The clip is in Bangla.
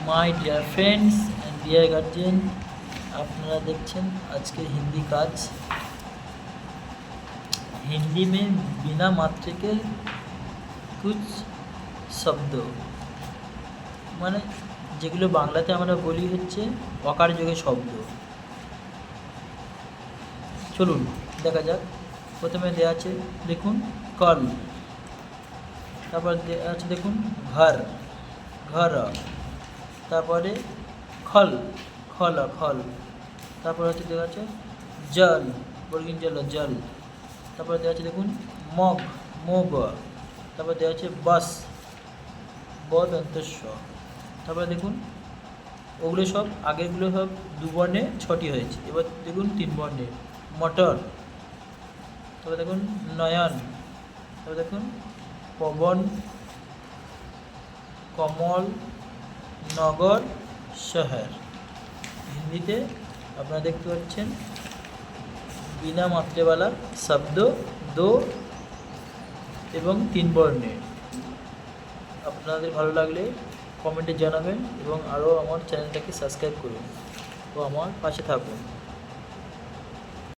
My dear friends and dear guardian, আপনারা দেখছেন আজকের হিন্দি কাজ। हिंदी में बिना मात्रे के कुछ শব্দ মানে যেগুলো বাংলাতে আমরা বলি হচ্ছে অকারযোগে শব্দ। চলুন দেখা যাক। প্রথমে দেওয়া আছে দেখুন কল, তারপর দেওয়া আছে দেখুন ঘর, ঘর, তারপরে খল, খল খল, তারপর হচ্ছে দেওয়া আছে জল, বর্গিন জল জল, তারপরে দেওয়া আছে দেখুন মগ, মগ, তারপর দেওয়া আছে বাস, বদন্তস্ব, তারপরে দেখুন ওগুলো সব আগেরগুলো সব দু বর্ণে ছটি হয়েছে, এবার দেখুন তিন বর্ণে মটর, তারপরে দেখুন নয়ন, তারপরে দেখুন পবন, কমল, নগর, শহর। হিন্দিতে আপনারা দেখতে পাচ্ছেন বিনা মাত্রেওয়ালা শব্দ দো এবং তিন বর্ণে। আপনাদের ভালো লাগলে কমেন্টে জানাবেন এবং আরও আমার চ্যানেলটাকে সাবস্ক্রাইব করুন ও আমার পাশে থাকুন।